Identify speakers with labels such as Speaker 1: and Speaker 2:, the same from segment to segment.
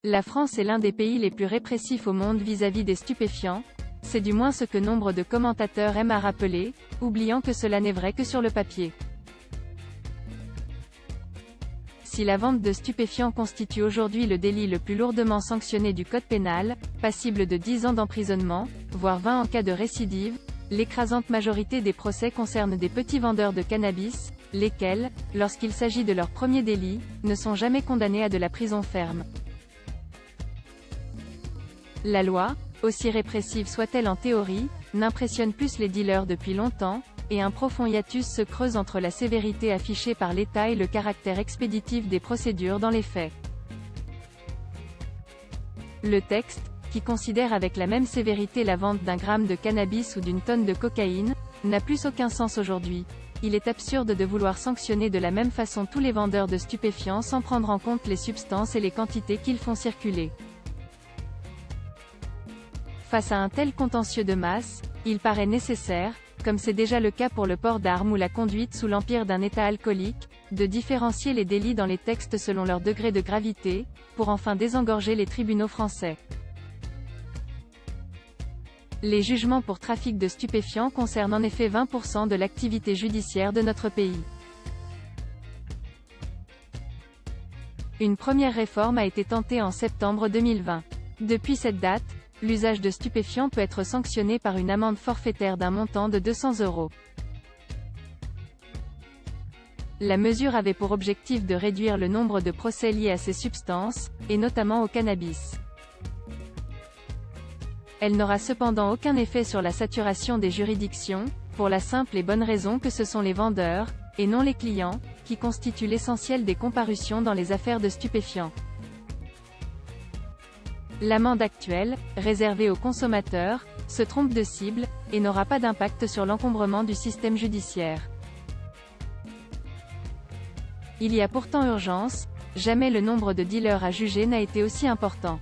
Speaker 1: La France est l'un des pays les plus répressifs au monde vis-à-vis des stupéfiants, c'est du moins ce que nombre de commentateurs aiment à rappeler, oubliant que cela n'est vrai que sur le papier. Si la vente de stupéfiants constitue aujourd'hui le délit le plus lourdement sanctionné du Code pénal, passible de 10 ans d'emprisonnement, voire 20 en cas de récidive, l'écrasante majorité des procès concernent des petits vendeurs de cannabis, lesquels, lorsqu'il s'agit de leur premier délit, ne sont jamais condamnés à de la prison ferme. La loi, aussi répressive soit-elle en théorie, n'impressionne plus les dealers depuis longtemps, et un profond hiatus se creuse entre la sévérité affichée par l'État et le caractère expéditif des procédures dans les faits. Le texte, qui considère avec la même sévérité la vente d'un gramme de cannabis ou d'une tonne de cocaïne, n'a plus aucun sens aujourd'hui. Il est absurde de vouloir sanctionner de la même façon tous les vendeurs de stupéfiants sans prendre en compte les substances et les quantités qu'ils font circuler. Face à un tel contentieux de masse, il paraît nécessaire, comme c'est déjà le cas pour le port d'armes ou la conduite sous l'empire d'un état alcoolique, de différencier les délits dans les textes selon leur degré de gravité, pour enfin désengorger les tribunaux français. Les jugements pour trafic de stupéfiants concernent en effet 20% de l'activité judiciaire de notre pays. Une première réforme a été tentée en septembre 2020. Depuis cette date, l'usage de stupéfiants peut être sanctionné par une amende forfaitaire d'un montant de 200 €. La mesure avait pour objectif de réduire le nombre de procès liés à ces substances, et notamment au cannabis. Elle n'aura cependant aucun effet sur la saturation des juridictions, pour la simple et bonne raison que ce sont les vendeurs, et non les clients, qui constituent l'essentiel des comparutions dans les affaires de stupéfiants. L'amende actuelle, réservée aux consommateurs, se trompe de cible, et n'aura pas d'impact sur l'encombrement du système judiciaire. Il y a pourtant urgence, jamais le nombre de dealers à juger n'a été aussi important.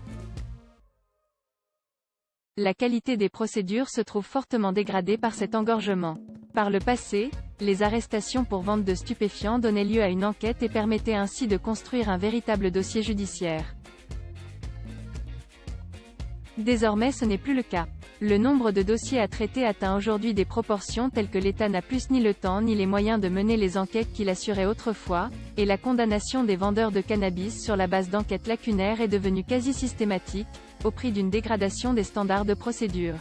Speaker 1: La qualité des procédures se trouve fortement dégradée par cet engorgement. Par le passé, les arrestations pour vente de stupéfiants donnaient lieu à une enquête et permettaient ainsi de construire un véritable dossier judiciaire. Désormais ce n'est plus le cas. Le nombre de dossiers à traiter atteint aujourd'hui des proportions telles que l'État n'a plus ni le temps ni les moyens de mener les enquêtes qu'il assurait autrefois, et la condamnation des vendeurs de cannabis sur la base d'enquêtes lacunaires est devenue quasi systématique, au prix d'une dégradation des standards de procédure.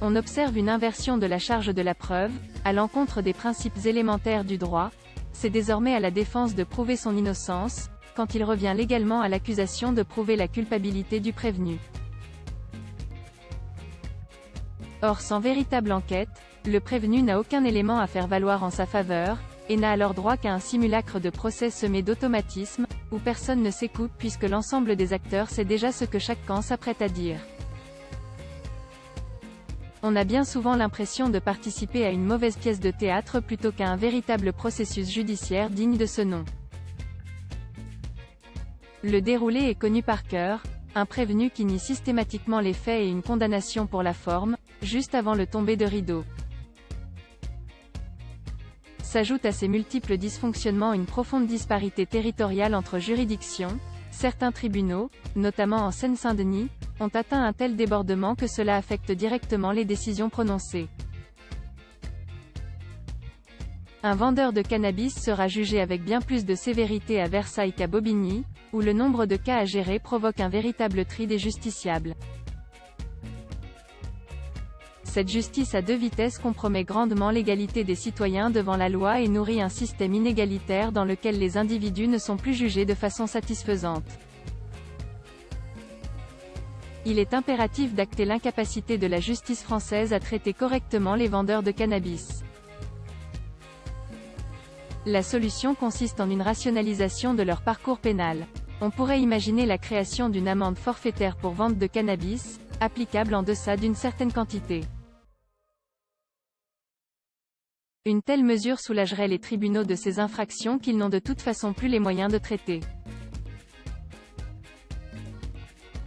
Speaker 1: On observe une inversion de la charge de la preuve, à l'encontre des principes élémentaires du droit. C'est désormais à la défense de prouver son innocence, quand il revient légalement à l'accusation de prouver la culpabilité du prévenu. Or sans véritable enquête, le prévenu n'a aucun élément à faire valoir en sa faveur, et n'a alors droit qu'à un simulacre de procès semé d'automatisme, où personne ne s'écoute puisque l'ensemble des acteurs sait déjà ce que chaque camp s'apprête à dire. On a bien souvent l'impression de participer à une mauvaise pièce de théâtre plutôt qu'à un véritable processus judiciaire digne de ce nom. Le déroulé est connu par cœur, un prévenu qui nie systématiquement les faits et une condamnation pour la forme, juste avant le tombé de rideau. S'ajoute à ces multiples dysfonctionnements une profonde disparité territoriale entre juridictions. Certains tribunaux, notamment en Seine-Saint-Denis, ont atteint un tel débordement que cela affecte directement les décisions prononcées. Un vendeur de cannabis sera jugé avec bien plus de sévérité à Versailles qu'à Bobigny, où le nombre de cas à gérer provoque un véritable tri des justiciables. Cette justice à deux vitesses compromet grandement l'égalité des citoyens devant la loi et nourrit un système inégalitaire dans lequel les individus ne sont plus jugés de façon satisfaisante. Il est impératif d'acter l'incapacité de la justice française à traiter correctement les vendeurs de cannabis. La solution consiste en une rationalisation de leur parcours pénal. On pourrait imaginer la création d'une amende forfaitaire pour vente de cannabis, applicable en deçà d'une certaine quantité. Une telle mesure soulagerait les tribunaux de ces infractions qu'ils n'ont de toute façon plus les moyens de traiter.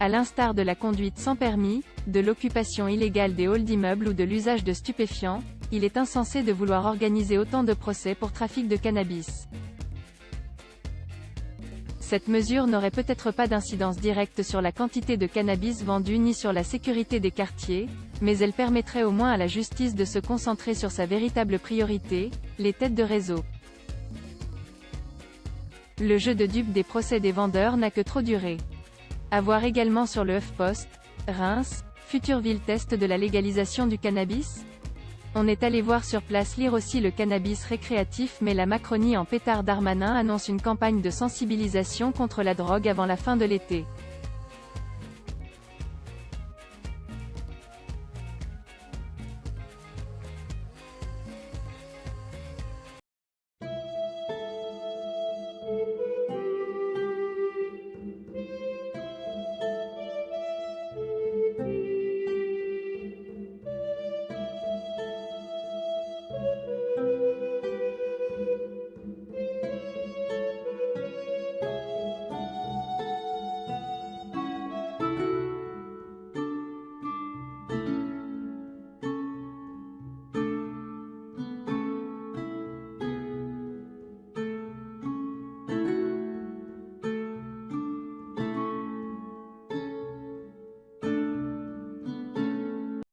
Speaker 1: À l'instar de la conduite sans permis, de l'occupation illégale des halls d'immeubles ou de l'usage de stupéfiants, il est insensé de vouloir organiser autant de procès pour trafic de cannabis. Cette mesure n'aurait peut-être pas d'incidence directe sur la quantité de cannabis vendu ni sur la sécurité des quartiers, mais elle permettrait au moins à la justice de se concentrer sur sa véritable priorité, les têtes de réseau. Le jeu de dupes des procès des vendeurs n'a que trop duré. À voir également sur le HuffPost, Reims, future ville test de la légalisation du cannabis? On est allé voir sur place, lire aussi le cannabis récréatif, mais la Macronie en pétard. Darmanin annonce une campagne de sensibilisation contre la drogue avant la fin de l'été.